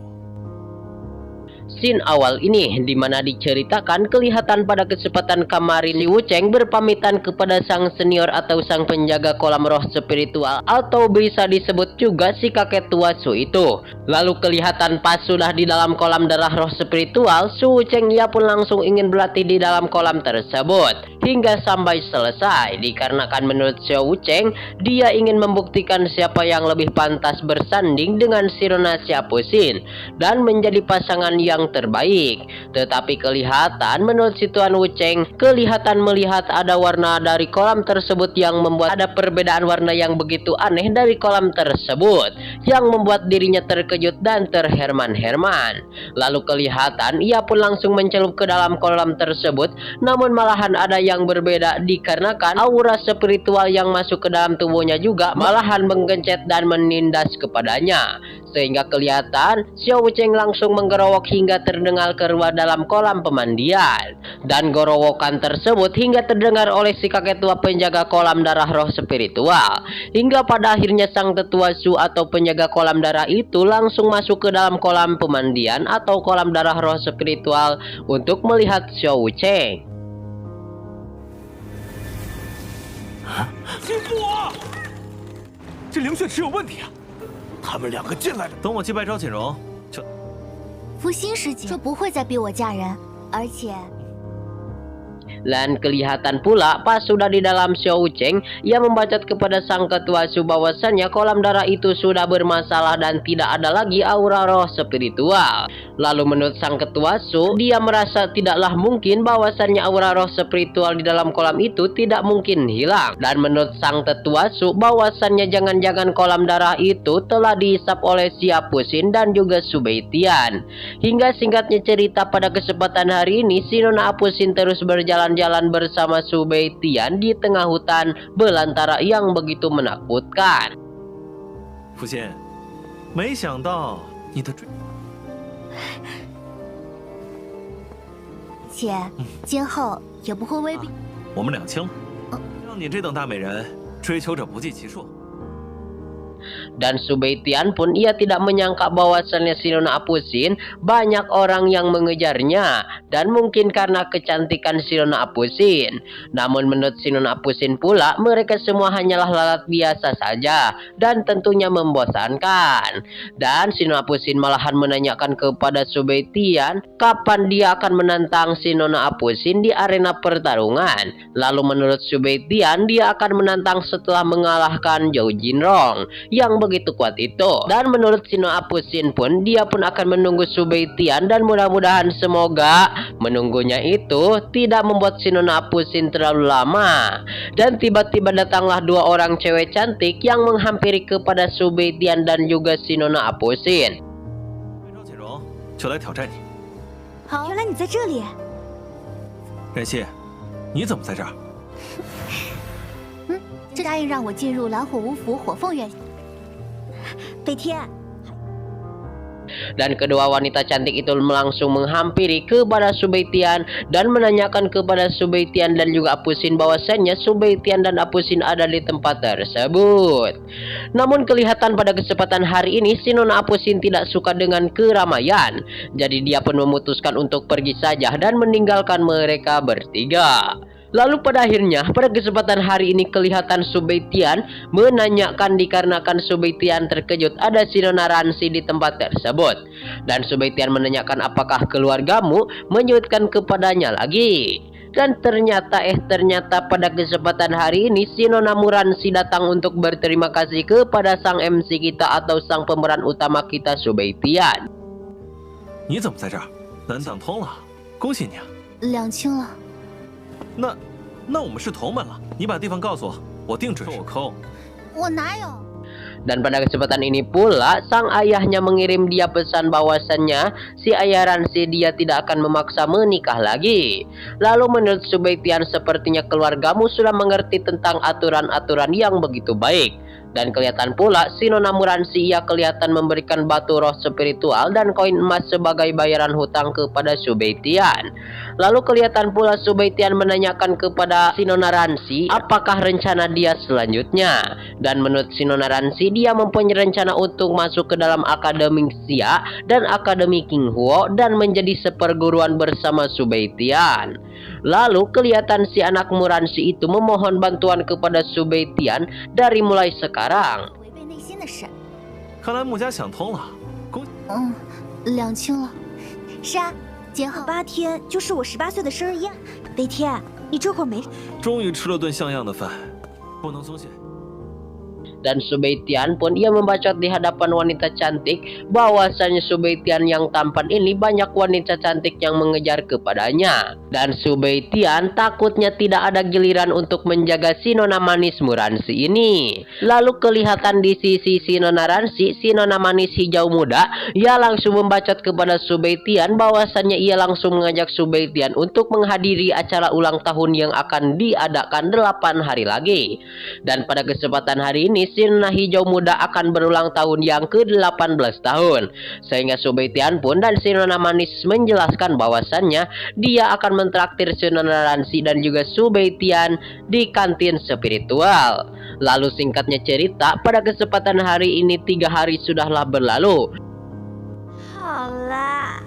Scene awal ini di mana diceritakan kelihatan pada kesempatan kemarin si Wu Cheng berpamitan kepada sang senior atau sang penjaga kolam roh spiritual atau bisa disebut juga si kakek tua Su itu. Lalu kelihatan pas sudah di dalam kolam darah roh spiritual, Su Wu Cheng ia pun langsung ingin berlatih di dalam kolam tersebut hingga sampai selesai dikarenakan menurut Xiao Wu Cheng dia ingin membuktikan siapa yang lebih pantas bersanding dengan Sirona Siapusin dan menjadi pasangan yang terbaik. Tetapi kelihatan menurut si Tuan Wu Cheng kelihatan melihat ada warna dari kolam tersebut yang membuat ada perbedaan warna yang begitu aneh dari kolam tersebut yang membuat dirinya terkejut dan terherman-herman. Lalu kelihatan ia pun langsung mencelup ke dalam kolam tersebut, namun malahan ada yang berbeda dikarenakan aura spiritual yang masuk ke dalam tubuhnya juga malahan menggencet dan menindas kepadanya, sehingga kelihatan Xiao Wu Cheng langsung menggerowok hingga terdengar keluar dalam kolam pemandian, dan gorowokan tersebut hingga terdengar oleh si kakek tua penjaga kolam darah roh spiritual, hingga pada akhirnya sang tetua Su atau penjaga kolam darah itu langsung masuk ke dalam kolam pemandian atau kolam darah roh spiritual untuk melihat Xiao Wu Cheng. 欺负我！这灵血池有问题啊！他们2个进来的。等我击败赵锦荣，就福星师姐说不会再逼我嫁人，而且 Dan kelihatan pula pas sudah di dalam Xiao Wu Cheng, ia membacot kepada sang ketua Su bahwasannya kolam darah itu sudah bermasalah dan tidak ada lagi aura roh spiritual. Lalu menurut sang ketua Su, dia merasa tidaklah mungkin bahwasannya aura roh spiritual di dalam kolam itu tidak mungkin hilang. Dan menurut sang tetua Su bahwasannya jangan-jangan kolam darah itu telah dihisap oleh Siapusin dan juga Su Beitian. Hingga singkatnya cerita pada kesempatan hari ini si Nona Apusin terus berjalan-jalan bersama Su Beitian di tengah hutan belantara yang begitu menakutkan. 福仙，没想到你的追……且今后也不会威逼。我们两清了。像你这等大美人，追求者不计其数。 Dan Su Beitian pun ia tidak menyangka bahwasannya si Nona Apusin banyak orang yang mengejarnya, dan mungkin karena kecantikan si Nona Apusin. Namun menurut si Nona Apusin pula mereka semua hanyalah lalat biasa saja dan tentunya membosankan. Dan si Nona Apusin malahan menanyakan kepada Su Beitian kapan dia akan menantang si Nona Apusin di arena pertarungan. Lalu menurut Su Beitian dia akan menantang setelah mengalahkan Zhou Jinrong yang begitu kuat itu. Dan menurut si Nona Apusin pun dia pun akan menunggu Su Beitian, dan mudah-mudahan semoga menunggunya itu tidak membuat si Nona Apusin terlalu lama. Dan tiba-tiba datanglah 2 orang cewek cantik yang menghampiri kepada Su Beitian dan juga si Nona Apusin. 赵锦荣就来挑战你。好，原来你在这里。任熙，你怎么在这儿？这答应让我进入蓝火无府火凤院。北天， Dan kedua wanita cantik itu langsung menghampiri kepada Subaitian dan menanyakan kepada Subaitian dan juga Apu Sin bahwasannya Subaitian dan Apu Sin ada di tempat tersebut. Namun kelihatan pada kesempatan hari ini si Nona Apu Sin tidak suka dengan keramaian. Jadi dia pun memutuskan untuk pergi saja dan meninggalkan mereka bertiga. Lalu pada akhirnya pada kesempatan hari ini kelihatan Subaitian menanyakan dikarenakan Subaitian terkejut ada si Nona Ransi di tempat tersebut. Dan Subaitian menanyakan apakah keluargamu, menyebutkan kepadanya lagi. Dan ternyata pada kesempatan hari ini si Nona Muransi datang untuk berterima kasih kepada sang MC kita atau sang pemeran utama kita Subaitian. 你怎么在这儿？咱想通了，恭喜你啊！ 两清了。 那我们是同门了。你把地方告诉我，我定准是我抠。我哪有？ Dan pada kesempatan ini pula sang ayahnya mengirim dia pesan bahwasannya si ayah Ransi dia tidak akan memaksa menikah lagi. Lalu menurut Subaitian sepertinya keluargamu sudah mengerti tentang aturan-aturan yang begitu baik. Dan kelihatan pula si Nona Muransi ia kelihatan memberikan batu roh spiritual dan koin emas sebagai bayaran hutang kepada Subaitian. Lalu kelihatan pula Subaitian menanyakan kepada si Nona Ransi apakah rencana dia selanjutnya. Dan menurut si Nona Ransi dia mempunyai rencana untuk masuk ke dalam Akademi Xia dan Akademi King Huo dan menjadi seperguruan bersama Subaitian. Lalu kelihatan si anak Muransi itu memohon bantuan kepada Subaitian dari mulai sekarang. 违背内心的事。看来穆家想通了，恭喜！两清了。是啊，节后8天就是我18岁的生日宴。北天，你这会儿没？终于吃了顿像样的饭，不能松懈。 Dan Subaitian pun ia membacot di hadapan wanita cantik bahwasannya Subaitian yang tampan ini banyak wanita cantik yang mengejar kepadanya. Dan Subaitian takutnya tidak ada giliran untuk menjaga si Nona Manis Muransi ini. Lalu kelihatan di sisi si Nona Ransi, si Nona Manis hijau muda, ia langsung membacot kepada Subaitian bahwasannya ia langsung mengajak Subaitian untuk menghadiri acara ulang tahun yang akan diadakan 8 hari lagi. Dan pada kesempatan hari ini si Nona hijau muda akan berulang tahun yang ke-18 tahun. Sehingga Subaitian pun dan si Nona Manis menjelaskan bahwasannya dia akan mentraktir si Nona Ransi dan juga Subaitian di kantin spiritual. Lalu singkatnya cerita pada kesempatan hari ini 3 hari sudahlah berlalu. 好啦，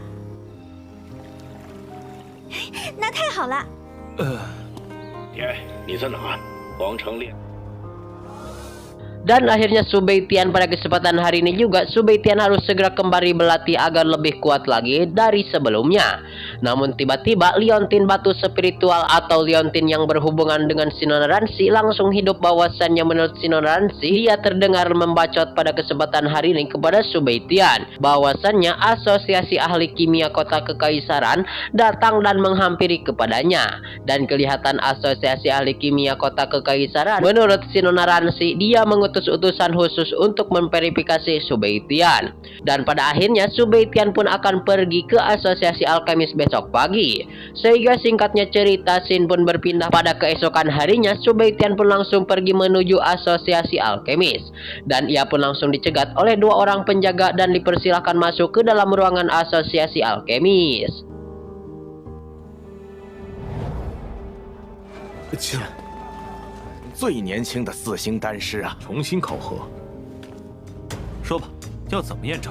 那太好了。爹，你在哪？皇城练。 Dan akhirnya Subaitian pada kesempatan hari ini juga Subaitian harus segera kembali berlatih agar lebih kuat lagi dari sebelumnya. Namun tiba-tiba liontin batu spiritual atau liontin yang berhubungan dengan si Nona Ransi langsung hidup bahwasannya menurut si Nona Ransi dia terdengar membacot pada kesempatan hari ini kepada Subaitian bahwasannya Asosiasi Ahli Kimia Kota Kekaisaran datang dan menghampiri kepadanya. Dan kelihatan Asosiasi Ahli Kimia Kota Kekaisaran menurut si Nona Ransi dia mengutus utusan khusus untuk memverifikasi Subaitian. Dan pada akhirnya Subaitian pun akan pergi ke Asosiasi Alkemis besok pagi. Sehingga singkatnya cerita scene pun berpindah pada keesokan harinya. Subaitian pun langsung pergi menuju Asosiasi Alkemis. Dan ia pun langsung dicegat oleh 2 orang penjaga dan dipersilahkan masuk ke dalam ruangan Asosiasi Alkemis. 最年轻的4星丹师啊！重新考核。说吧，要怎么验证？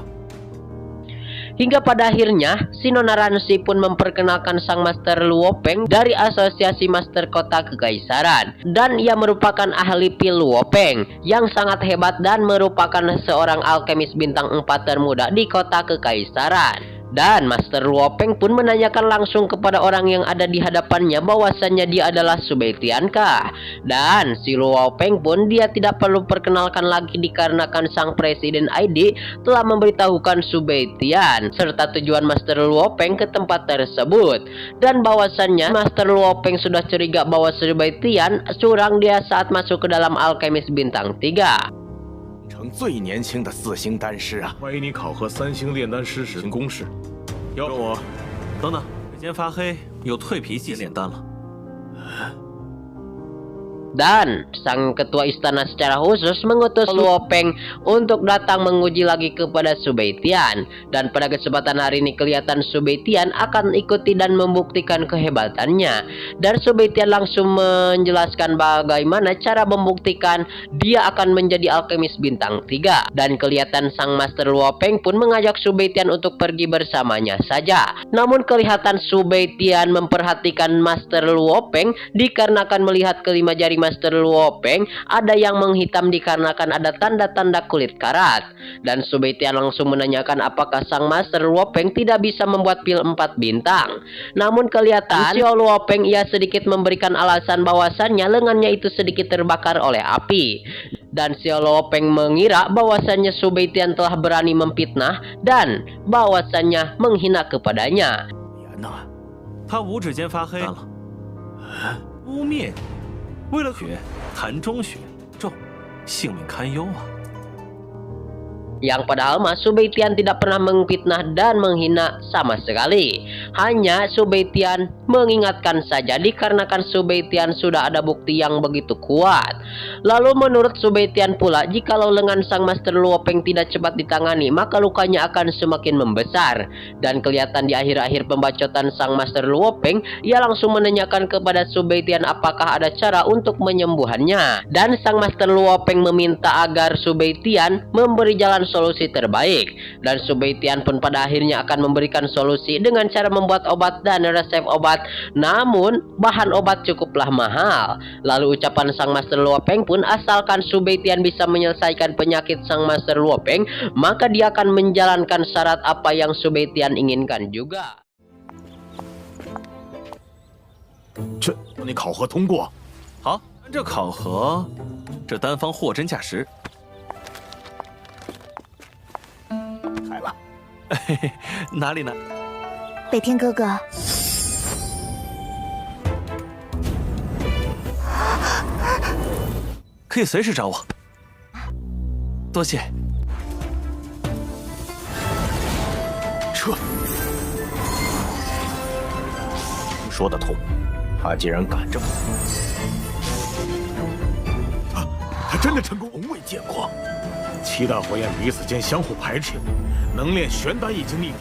Hingga pada akhirnya si Nona Ransi pun memperkenalkan sang Master Luopeng dari Asosiasi Master Kota Kekaisaran. Dan ia merupakan ahli pil Luopeng yang sangat hebat dan merupakan seorang alkemis bintang 4 termuda di Kota Kekaisaran. Dan Master Luopeng pun menanyakan langsung kepada orang yang ada di hadapannya bahwasannya dia adalah Subaitian kah. Dan si Luopeng pun dia tidak perlu perkenalkan lagi dikarenakan sang Presiden ID telah memberitahukan Subaitian serta tujuan Master Luopeng ke tempat tersebut. Dan bahwasannya Master Luopeng sudah curiga bahwa Subaitian curang dia saat masuk ke dalam Alkemis bintang 3. 成最年轻的4星丹师啊！欢迎你考核3星炼丹师时公式。要我等等，指尖发黑，有蜕皮剂炼丹了。Dan sang ketua istana secara khusus mengutus Luo Peng untuk datang menguji lagi kepada Su Beitian. Dan pada kesempatan hari ini kelihatan Su Beitian akan ikuti dan membuktikan kehebatannya. Dan Su Beitian langsung menjelaskan bagaimana cara membuktikan dia akan menjadi alkemis bintang 3. Dan kelihatan sang Master Luo Peng pun mengajak Su Beitian untuk pergi bersamanya saja. Namun kelihatan Su Beitian memperhatikan Master Luo Peng dikarenakan melihat kelima jari Master Luo Peng ada yang menghitam dikarenakan ada tanda-tanda kulit karat. Dan Su Beitian langsung menanyakan apakah sang Master Luo Peng tidak bisa membuat pil 4 bintang. Namun kelihatan Xiao Luo Peng ia sedikit memberikan alasan bahwasannya lengannya itu sedikit terbakar oleh api. Dan Xiao Luo Peng mengira bahwasannya Su Beitian telah berani memfitnah dan bahwasannya menghina kepadanya. 他五指间发黑了，污蔑，为了血潭中血咒，性命堪忧啊！ Yang padahal mah Su Beitian tidak pernah memfitnah dan menghina sama sekali. Hanya Su Beitian mengingatkan saja dikarenakan Su Beitian sudah ada bukti yang begitu kuat. Lalu menurut Su Beitian pula, jikalau lengan sang Master Luo Peng tidak cepat ditangani, maka lukanya akan semakin membesar. Dan kelihatan di akhir-akhir pembacotan sang Master Luo Peng, ia langsung menanyakan kepada Su Beitian apakah ada cara untuk menyembuhannya. Dan sang Master Luo Peng meminta agar Su Beitian memberi jalan solusi terbaik. Dan Su Beitian pun pada akhirnya akan memberikan solusi dengan cara membuat obat dan resep obat. Namun bahan obat cukuplah mahal. Lalu ucapan sang Master Luo Peng pun, asalkan Su Beitian bisa menyelesaikan penyakit sang Master Luo Peng, maka dia akan menjalankan syarat apa yang Su Beitian inginkan juga. 这你考核通过。好，这考核，这单方货真价实。 来了，嘿嘿，哪里呢？北天哥哥，可以随时找我。多谢。撤！说得通，他既然敢这么，他真的成功，从未见过。七大火焰彼此间相互排斥，能炼玄丹已经立体。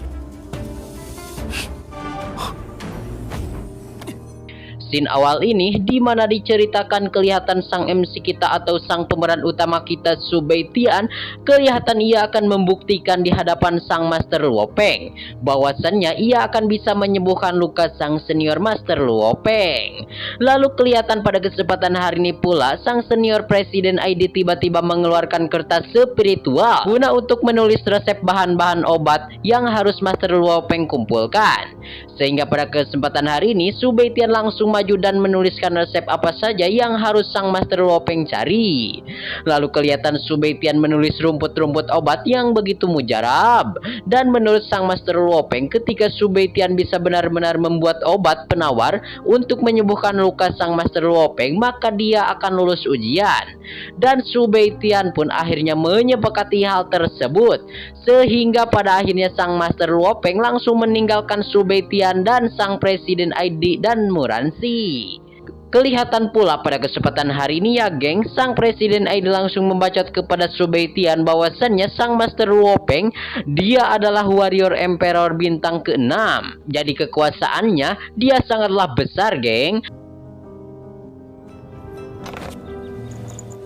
Scene awal ini di mana diceritakan kelihatan sang MC kita atau sang pemeran utama kita Su Beitian, kelihatan ia akan membuktikan di hadapan sang Master Luo Peng bahwasannya ia akan bisa menyembuhkan luka sang senior Master Luo Peng. Lalu kelihatan pada kesempatan hari ini pula sang senior Presiden ID tiba-tiba mengeluarkan kertas spiritual guna untuk menulis resep bahan-bahan obat yang harus Master Luo Peng kumpulkan. Sehingga pada kesempatan hari ini Su Beitian langsung maju dan menuliskan resep apa saja yang harus sang Master Luo Peng cari. Lalu kelihatan Su Beitian menulis rumput-rumput obat yang begitu mujarab. Dan menurut sang Master Luo Peng, ketika Su Beitian bisa benar-benar membuat obat penawar untuk menyembuhkan luka sang Master Luo Peng, maka dia akan lulus ujian. Dan Su Beitian pun akhirnya menyepakati hal tersebut. Sehingga pada akhirnya sang Master Luo Peng langsung meninggalkan Su Beitian dan sang Presiden ID dan Muransi. Kelihatan pula pada kesempatan hari ini ya geng, sang Presiden ID langsung membacot kepada Su Beitian bahwasannya sang Master Luo Peng dia adalah warrior emperor bintang ke-6. Jadi kekuasaannya dia sangatlah besar geng.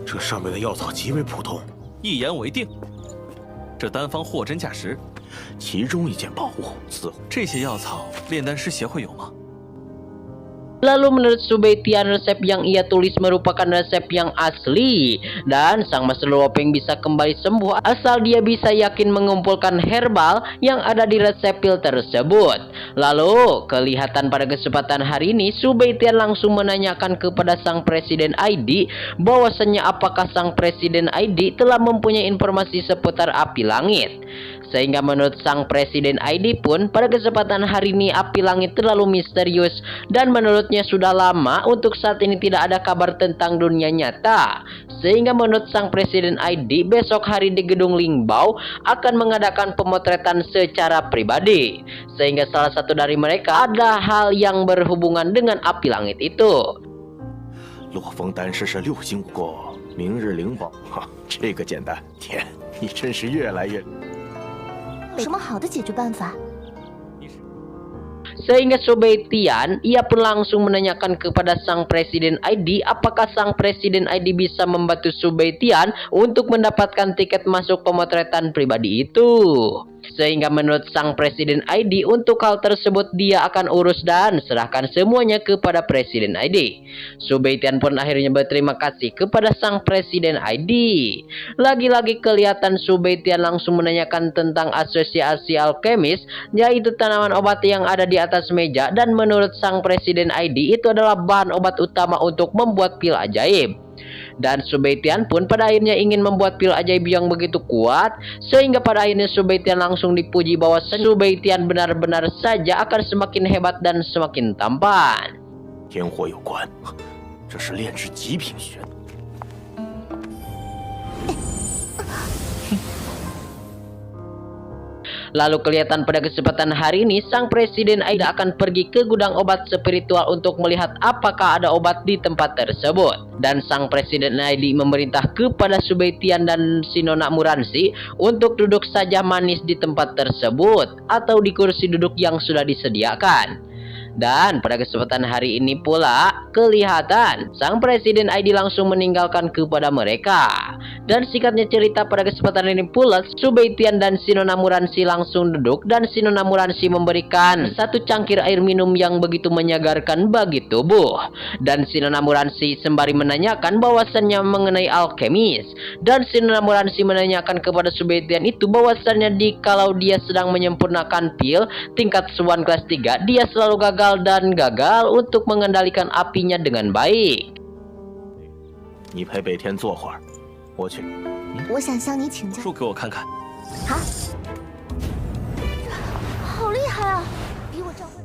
这上面的药草极为普通，一言为定，这单方货真价实。其中一件宝物似乎这些药草，炼丹师协会有吗？ Lalu menurut Su Beitian, resep yang ia tulis merupakan resep yang asli. Dan sang Master Luo Peng bisa kembali sembuh asal dia bisa yakin mengumpulkan herbal yang ada di resep pil tersebut. Lalu kelihatan pada kesempatan hari ini Su Beitian langsung menanyakan kepada sang Presiden ID bahwasannya apakah sang Presiden ID telah mempunyai informasi seputar api langit. Sehingga menurut sang Presiden ID pun pada kesempatan hari ini api langit terlalu misterius dan menurutnya sudah lama untuk saat ini tidak ada kabar tentang dunia nyata. Sehingga menurut sang Presiden ID besok hari di gedung Lingbao akan mengadakan pemotretan secara pribadi. Sehingga salah satu dari mereka ada hal yang berhubungan dengan api langit itu. 落风丹师是6星武过，明日灵宝，哈，这个简单。天，你真是越来越……有什么好的解决办法？ Sehingga Subei Tian, ia pun langsung menanyakan kepada sang Presiden ID apakah sang Presiden ID bisa membantu Subei Tian untuk mendapatkan tiket masuk pemotretan pribadi itu. Sehingga menurut sang Presiden ID untuk hal tersebut dia akan urus dan serahkan semuanya kepada Presiden ID. Subei Tian pun akhirnya berterima kasih kepada sang Presiden ID. Lagi-lagi kelihatan Subei Tian langsung menanyakan tentang asosiasi alkemis, yaitu tanaman obat yang ada di atas meja, dan menurut sang Presiden ID itu adalah bahan obat utama untuk membuat pil ajaib. Dan Subei Tian pun pada akhirnya ingin membuat pil ajaib yang begitu kuat, sehingga pada akhirnya Subei Tian langsung dipuji bahwa Subei Tian benar-benar saja akan semakin hebat dan semakin tampan. 天火有关，这是炼制极品玄。 Lalu kelihatan pada kesempatan hari ini sang Presiden Aida akan pergi ke gudang obat spiritual untuk melihat apakah ada obat di tempat tersebut. Dan sang Presiden Aida memerintah kepada Subei Tian dan si Nona Muransi untuk duduk saja manis di tempat tersebut atau di kursi duduk yang sudah disediakan. Dan pada kesempatan hari ini pula kelihatan sang Presiden ID langsung meninggalkan kepada mereka. Dan singkatnya cerita pada kesempatan ini pula Subei Tian dan si Nona Muransi langsung duduk, dan si Nona Muransi memberikan satu cangkir air minum yang begitu menyegarkan bagi tubuh. Dan si Nona Muransi sembari menanyakan bahwasannya mengenai alkemis. Dan si Nona Muransi menanyakan kepada Subei Tian itu bahwasannya kalau dia sedang menyempurnakan pil tingkat Suan kelas 3, dia selalu gagal untuk mengendalikan apinya dengan baik. 你陪北天坐会儿，我去。我想向你请教。术给我看看。啊，好厉害啊！比我召唤。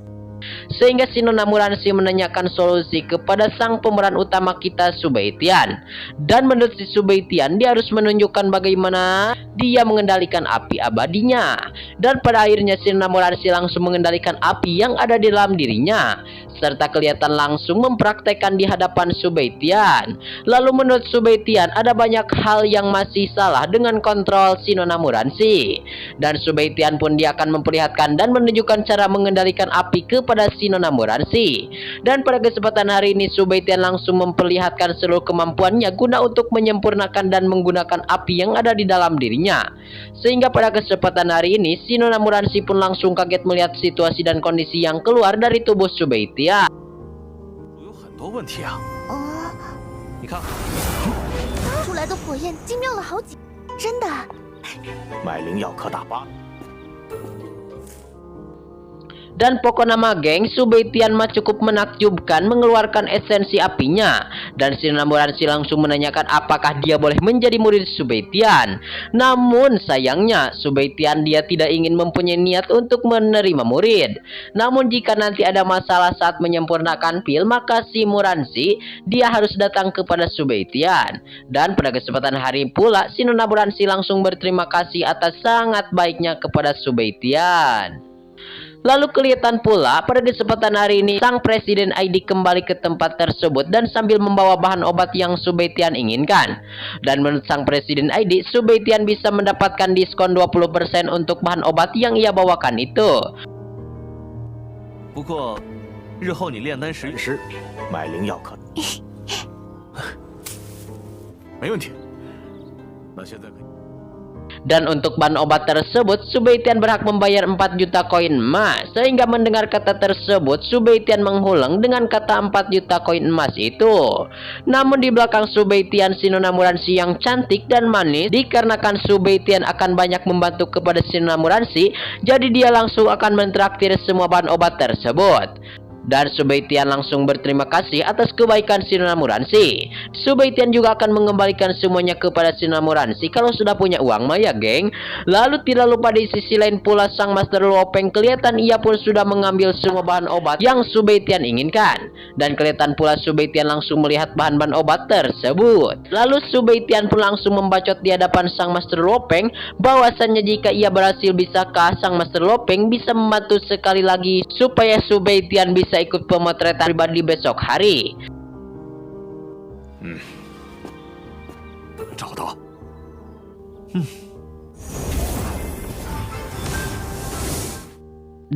Sehingga si Nona Muransi menanyakan solusi kepada sang pemeran utama kita Subei Tian. Dan menurut si Subei Tian, dia harus menunjukkan bagaimana dia mengendalikan api abadinya. Dan pada akhirnya si Nona Muransi langsung mengendalikan api yang ada di dalam dirinya, serta kelihatan langsung mempraktekkan di hadapan Subei Tian. Lalu menurut Subei Tian ada banyak hal yang masih salah dengan kontrol si Nona Muransi. Dan Subei Tian pun dia akan memperlihatkan dan menunjukkan cara mengendalikan api kepada si Nona Muransi. Dan pada kesempatan hari ini Subei Tian langsung memperlihatkan seluruh kemampuannya guna untuk menyempurnakan dan menggunakan api yang ada di dalam dirinya. Sehingga pada kesempatan hari ini si Nona Muransi pun langsung kaget melihat situasi dan kondisi yang keluar dari tubuh Subei Tian. 有很多问题啊！哦，你看，出来的火焰精妙了好几，真的。买灵药可打8。 Dan pokoknya mah geng, Subei Tian mah cukup menakjubkan mengeluarkan esensi apinya. Dan si Nona Muransi langsung menanyakan apakah dia boleh menjadi murid Subei Tian. Namun sayangnya Subei Tian dia tidak ingin mempunyai niat untuk menerima murid. Namun jika nanti ada masalah saat menyempurnakan pil, maka si Muransi dia harus datang kepada Subei Tian. Dan pada kesempatan hari pula si Nona Muransi langsung berterima kasih atas sangat baiknya kepada Subei Tian. Lalu kelihatan pula pada kesempatan hari ini sang Presiden ID kembali ke tempat tersebut dan sambil membawa bahan obat yang Subei Tian inginkan. Dan menurut sang Presiden ID, Subei Tian bisa mendapatkan diskon 20% untuk bahan obat yang ia bawakan itu. 不过日后你炼丹时是买灵药可。没问题。那现在可以。 Dan untuk bahan obat tersebut, Subei Tian berhak membayar 4 juta koin emas. Sehingga mendengar kata tersebut, Subei Tian mengulang dengan kata 4 juta koin emas itu. Namun di belakang Subei Tian, si Nona Muransi yang cantik dan manis, dikarenakan Subei Tian akan banyak membantu kepada si Nona Muransi, jadi dia langsung akan mentraktir semua bahan obat tersebut. Dan Subei Tian langsung berterima kasih atas kebaikan si Nona Muransi. Subei Tian juga akan mengembalikan semuanya kepada si Nona Muransi kalau sudah punya uang mah ya geng. Lalu tidak lupa di sisi lain pula sang Master Luopeng kelihatan ia pun sudah mengambil semua bahan obat yang Subei Tian inginkan. Dan kelihatan pula Subei Tian langsung melihat bahan-bahan obat tersebut. Lalu Subei Tian pun langsung membacot di hadapan sang Master Luopeng bahwasannya jika ia berhasil bisakah sang Master Luopeng bisa membantu sekali lagi supaya Subei Tian bisa ikut pemotretan pribadi besok hari. 找到。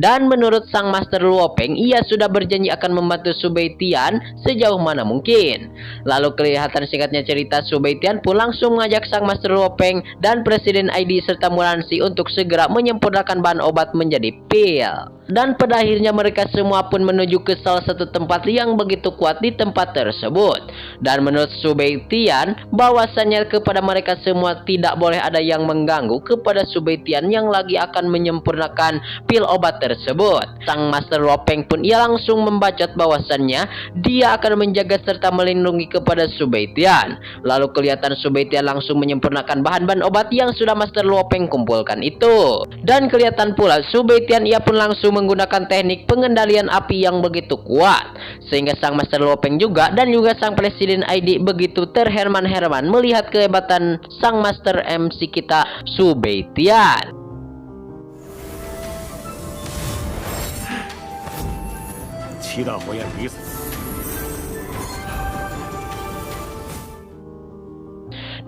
Dan menurut sang Master Luopeng, ia sudah berjanji akan membantu Su Beitian sejauh mana mungkin. Lalu kelihatan singkatnya cerita, Su Beitian pun langsung mengajak sang Master Luopeng dan Presiden ID serta Mulansi untuk segera menyempurnakan bahan obat menjadi pil. Dan pada akhirnya mereka semua pun menuju ke salah satu tempat yang begitu kuat di tempat tersebut. Dan menurut Su Beitian, bahwasannya kepada mereka semua tidak boleh ada yang mengganggu kepada Su Beitian yang lagi akan menyempurnakan pil obat tersebut. Sang Master Luopeng pun ia langsung membacot bahwasannya dia akan menjaga serta melindungi kepada Su Beitian. Lalu kelihatan Su Beitian langsung menyempurnakan bahan-bahan obat yang sudah Master Luopeng kumpulkan itu. Dan kelihatan pula Su Beitian ia pun langsung menggunakan teknik pengendalian api yang begitu kuat, sehingga sang Master Luopeng juga dan juga sang Presiden ID begitu terherman-herman melihat kehebatan sang Master MC kita Su Beitian.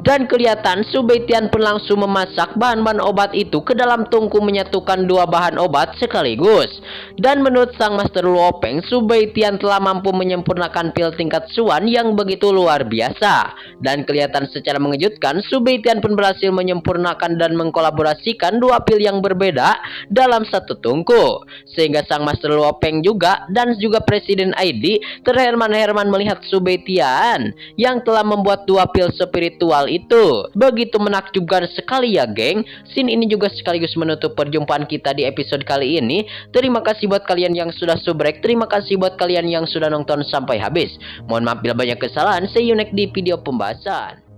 Dan kelihatan Su Beitian pun langsung memasak bahan-bahan obat itu ke dalam tungku menyatukan dua bahan obat sekaligus. Dan menurut sang Master Luopeng, Su Beitian telah mampu menyempurnakan pil tingkat Suan yang begitu luar biasa. Dan kelihatan secara mengejutkan, Su Beitian pun berhasil menyempurnakan dan mengkolaborasikan dua pil yang berbeda dalam satu tungku. Sehingga sang Master Luopeng juga dan juga Presiden ID terherman-herman melihat Su Beitian yang telah membuat dua pil spiritual itu. Begitu menakjubkan sekali ya geng. Scene ini juga sekaligus menutup perjumpaan kita di episode kali ini. Terima kasih buat kalian yang sudah subrek. Terima kasih buat kalian yang sudah nonton sampai habis. Mohon maaf bila banyak kesalahan. See you next di video pembahasan.